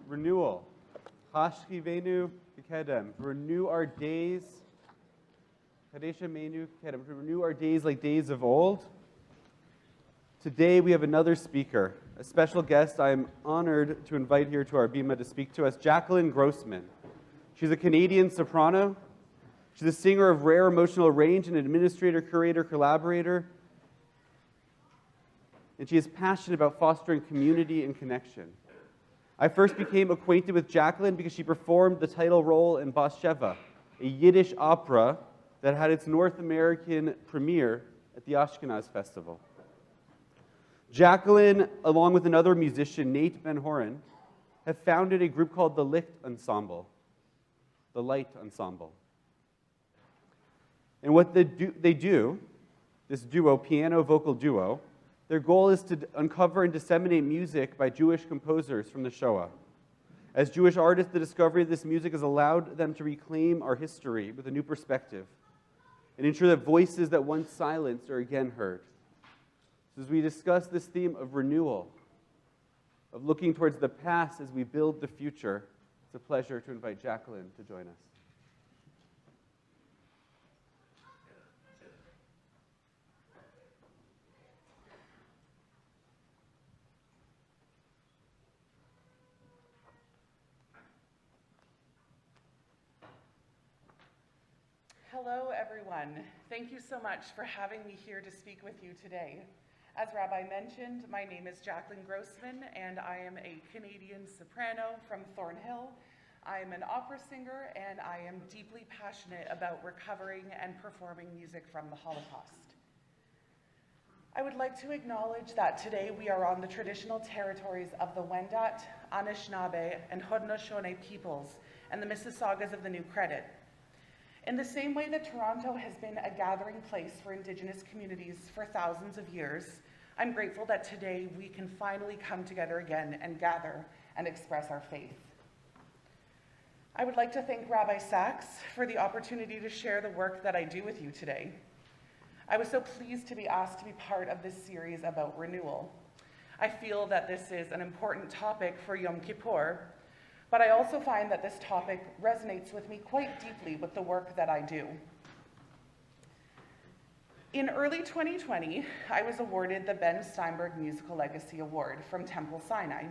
renewal. Hashkivenu Kedem. Renew our days. Kadesha Menu Kedem. Renew our days like days of old. Today we have another speaker, a special guest I am honored to invite here to our Bima to speak to us, Jaclyn Grossman. She's a Canadian soprano. She's a singer of rare emotional range, an administrator, curator, collaborator. And she is passionate about fostering community and connection. I first became acquainted with Jaclyn because she performed the title role in Bathsheba, a Yiddish opera that had its North American premiere at the Ashkenaz Festival. Jaclyn, along with another musician, Nate Ben-Horon, have founded a group called the Licht Ensemble, the Light Ensemble. And what they do, this duo, piano-vocal duo, their goal is to uncover and disseminate music by Jewish composers from the Shoah. As Jewish artists, the discovery of this music has allowed them to reclaim our history with a new perspective and ensure that voices that once silenced are again heard. So as we discuss this theme of renewal, of looking towards the past as we build the future, it's a pleasure to invite Jaclyn to join us. Hello, everyone. Thank you so much for having me here to speak with you today. As Rabbi mentioned, my name is Jaclyn Grossman, and I am a Canadian soprano from Thornhill. I am an opera singer, and I am deeply passionate about recovering and performing music from the Holocaust. I would like to acknowledge that today we are on the traditional territories of the Wendat, Anishinaabe, and Haudenosaunee peoples, and the Mississaugas of the New Credit. In the same way that Toronto has been a gathering place for Indigenous communities for thousands of years, I'm grateful that today we can finally come together again and gather and express our faith. I would like to thank Rabbi Sachs for the opportunity to share the work that I do with you today. I was so pleased to be asked to be part of this series about renewal. I feel that this is an important topic for Yom Kippur, but I also find that this topic resonates with me quite deeply with the work that I do. In early 2020, I was awarded the Ben Steinberg Musical Legacy Award from Temple Sinai.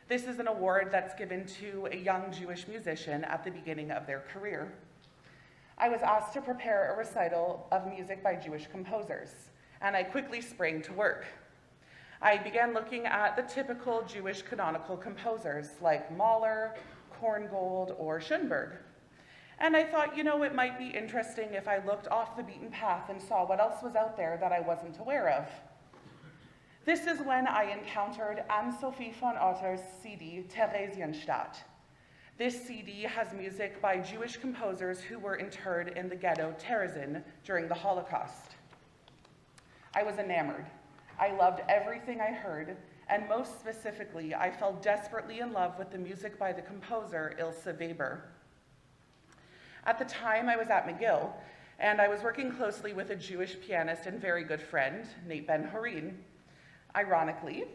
This is an award that's given to a young Jewish musician at the beginning of their career. I was asked to prepare a recital of music by Jewish composers, and I quickly sprang to work. I began looking at the typical Jewish canonical composers like Mahler, Korngold, or Schoenberg. And I thought, it might be interesting if I looked off the beaten path and saw what else was out there that I wasn't aware of. This is when I encountered Anne-Sophie von Otter's CD, Theresienstadt. This CD has music by Jewish composers who were interred in the ghetto Terezin during the Holocaust. I was enamored. I loved everything I heard, and most specifically, I fell desperately in love with the music by the composer Ilse Weber. At the time, I was at McGill, and I was working closely with a Jewish pianist and very good friend, Nate Ben-Horon. Ironically,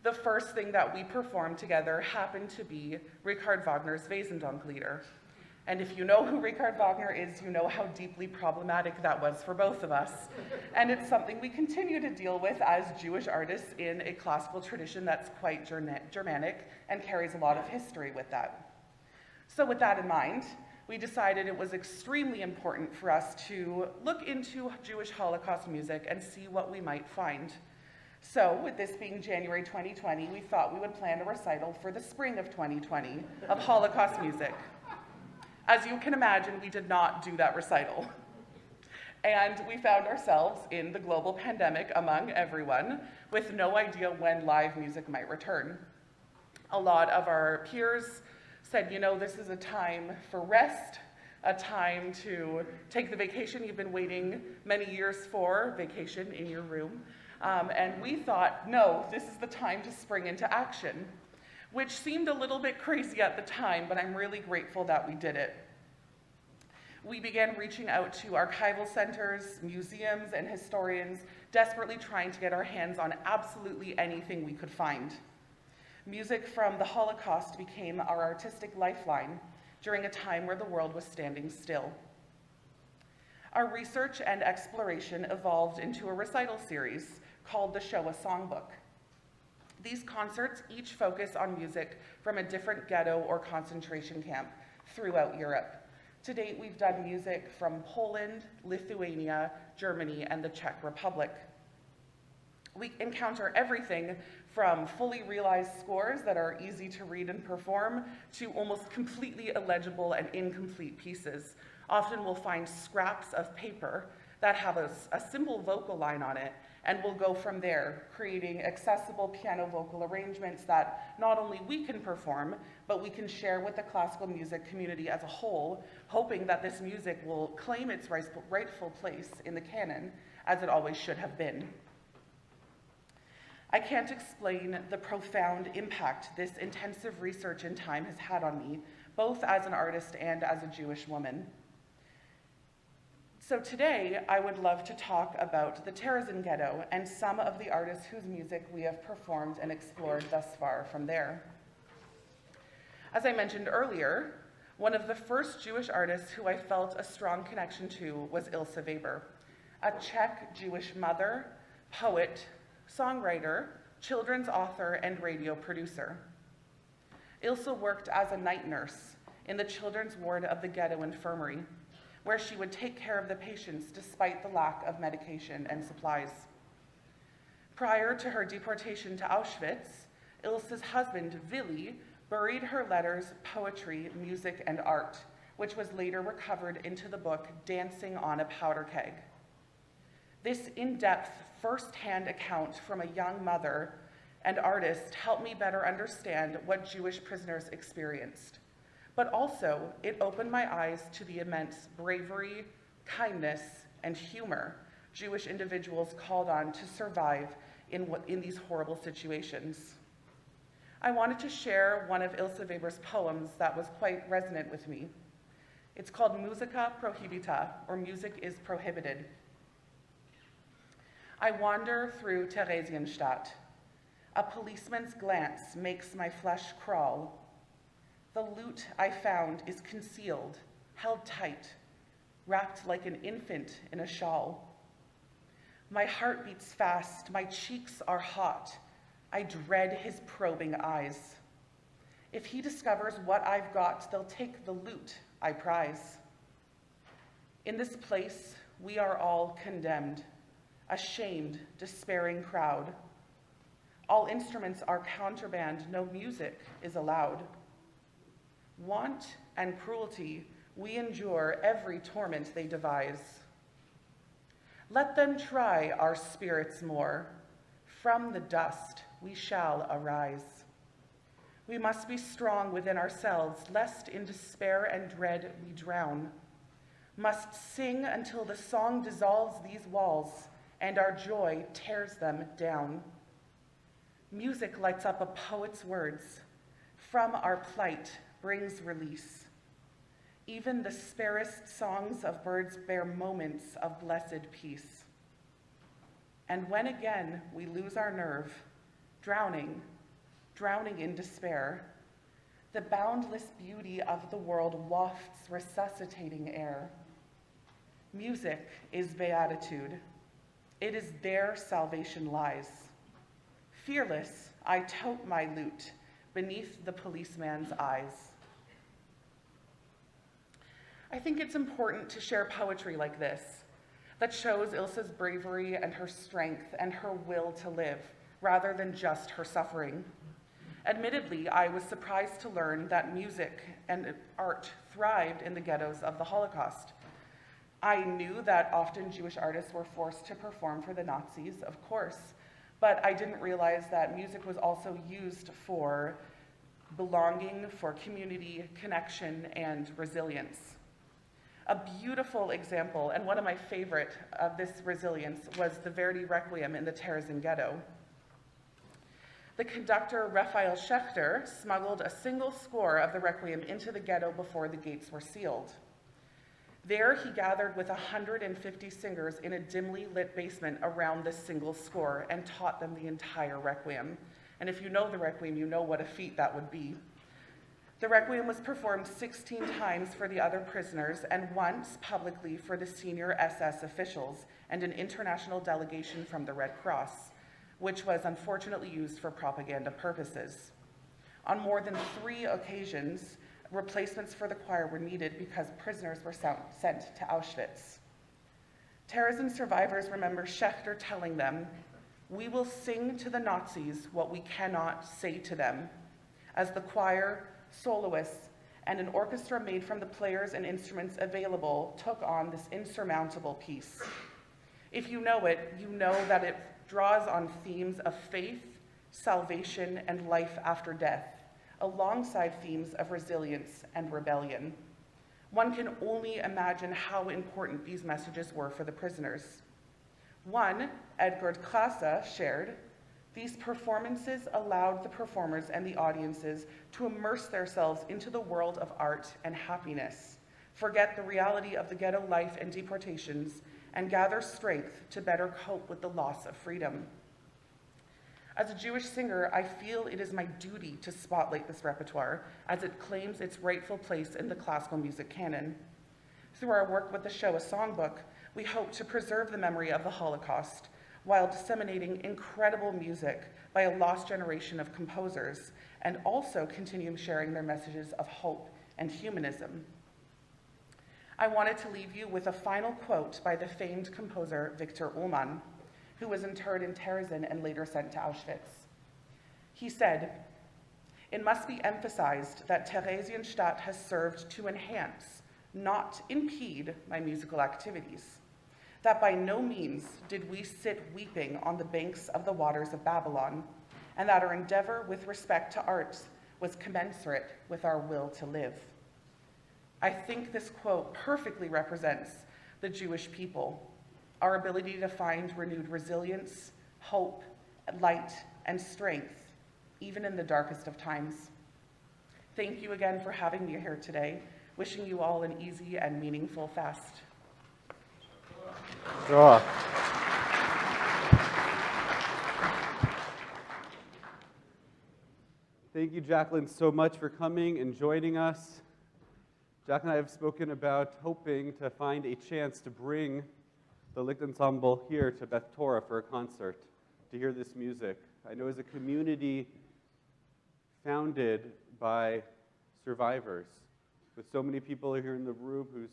the first thing that we performed together happened to be Richard Wagner's Wesendonck-Lieder. And if you know who Richard Wagner is, you know how deeply problematic that was for both of us. And it's something we continue to deal with as Jewish artists in a classical tradition that's quite Germanic and carries a lot of history with that. So with that in mind, we decided it was extremely important for us to look into Jewish Holocaust music and see what we might find. So with this being January 2020, we thought we would plan a recital for the spring of 2020 of Holocaust music. As you can imagine, we did not do that recital. And we found ourselves in the global pandemic among everyone with no idea when live music might return. A lot of our peers said, this is a time for rest, a time to take the vacation you've been waiting many years for, vacation in your room. And we thought, no, this is the time to spring into action, which seemed a little bit crazy at the time, but I'm really grateful that we did it. We began reaching out to archival centers, museums, and historians, desperately trying to get our hands on absolutely anything we could find. Music from the Holocaust became our artistic lifeline during a time where the world was standing still. Our research and exploration evolved into a recital series called the Shoah Songbook. These concerts each focus on music from a different ghetto or concentration camp throughout Europe. To date, we've done music from Poland, Lithuania, Germany, and the Czech Republic. We encounter everything from fully realized scores that are easy to read and perform to almost completely illegible and incomplete pieces. Often we'll find scraps of paper that have a simple vocal line on it, and we'll go from there, creating accessible piano vocal arrangements that not only we can perform, but we can share with the classical music community as a whole, hoping that this music will claim its rightful place in the canon, as it always should have been. I can't explain the profound impact this intensive research and time has had on me, both as an artist and as a Jewish woman. So today, I would love to talk about the Terezin Ghetto and some of the artists whose music we have performed and explored thus far from there. As I mentioned earlier, one of the first Jewish artists who I felt a strong connection to was Ilse Weber, a Czech Jewish mother, poet, songwriter, children's author, and radio producer. Ilse worked as a night nurse in the children's ward of the ghetto infirmary, where she would take care of the patients despite the lack of medication and supplies. Prior to her deportation to Auschwitz, Ilse's husband, Willy, buried her letters, poetry, music, and art, which was later recovered into the book Dancing on a Powder Keg. This in-depth, first-hand account from a young mother and artist helped me better understand what Jewish prisoners experienced. But also, it opened my eyes to the immense bravery, kindness, and humor Jewish individuals called on to survive in these horrible situations. I wanted to share one of Ilse Weber's poems that was quite resonant with me. It's called Musica Prohibita, or Music is Prohibited. I wander through Theresienstadt. A policeman's glance makes my flesh crawl. The loot I found is concealed, held tight, wrapped like an infant in a shawl. My heart beats fast, my cheeks are hot. I dread his probing eyes. If he discovers what I've got, they'll take the loot I prize. In this place, we are all condemned, a shamed, despairing crowd. All instruments are contraband, no music is allowed. Want and cruelty, we endure every torment they devise. Let them try our spirits more. From the dust we shall arise. We must be strong within ourselves, lest in despair and dread we drown. Must sing until the song dissolves these walls and our joy tears them down. Music lights up a poet's words. From our plight brings release. Even the sparest songs of birds bear moments of blessed peace. And when again we lose our nerve, drowning in despair, the boundless beauty of the world wafts resuscitating air. Music is beatitude. It is there salvation lies. Fearless, I tote my lute beneath the policeman's eyes. I think it's important to share poetry like this that shows Ilse's bravery and her strength and her will to live, rather than just her suffering. Admittedly, I was surprised to learn that music and art thrived in the ghettos of the Holocaust. I knew that often Jewish artists were forced to perform for the Nazis, of course, but I didn't realize that music was also used for belonging, for community connection, and resilience. A beautiful example, and one of my favorite of this resilience, was the Verdi Requiem in the Terezin Ghetto. The conductor, Raphael Schechter, smuggled a single score of the Requiem into the ghetto before the gates were sealed. There, he gathered with 150 singers in a dimly lit basement around this single score and taught them the entire Requiem. And if you know the Requiem, you know what a feat that would be. The Requiem was performed 16 times for the other prisoners and once publicly for the senior SS officials and an international delegation from the Red Cross, which was unfortunately used for propaganda purposes. On more than 3 occasions, replacements for the choir were needed because prisoners were sent to Auschwitz. Terrorism survivors remember Schechter telling them, "We will sing to the Nazis what we cannot say to them," as the choir, soloists, and an orchestra made from the players and instruments available took on this insurmountable piece. If you know it, you know that it draws on themes of faith, salvation, and life after death, alongside themes of resilience and rebellion. One can only imagine how important these messages were for the prisoners. One, Edgard Klasa, shared, "These performances allowed the performers and the audiences to immerse themselves into the world of art and happiness, forget the reality of the ghetto life and deportations, and gather strength to better cope with the loss of freedom." As a Jewish singer, I feel it is my duty to spotlight this repertoire as it claims its rightful place in the classical music canon. Through our work with the Shoah Songbook, we hope to preserve the memory of the Holocaust while disseminating incredible music by a lost generation of composers, and also continue sharing their messages of hope and humanism. I wanted to leave you with a final quote by the famed composer Viktor Ullmann, who was interred in Terezin and later sent to Auschwitz. He said, "It must be emphasized that Theresienstadt has served to enhance, not impede, my musical activities. That by no means did we sit weeping on the banks of the waters of Babylon, and that our endeavor with respect to art was commensurate with our will to live." I think this quote perfectly represents the Jewish people, our ability to find renewed resilience, hope, light, and strength, even in the darkest of times. Thank you again for having me here today. Wishing you all an easy and meaningful fast. Sure. Thank you, Jaclyn, so much for coming and joining us. Jack and I have spoken about hoping to find a chance to bring the Licht Ensemble here to Beth Torah for a concert, to hear this music. I know as a community founded by survivors, with so many people here in the room whose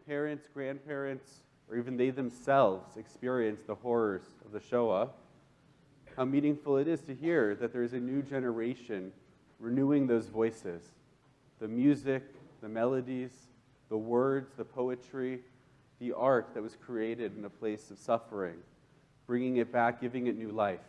parents, grandparents, or even they themselves experienced the horrors of the Shoah, how meaningful it is to hear that there is a new generation renewing those voices, the music, the melodies, the words, the poetry, the art that was created in a place of suffering, bringing it back, giving it new life.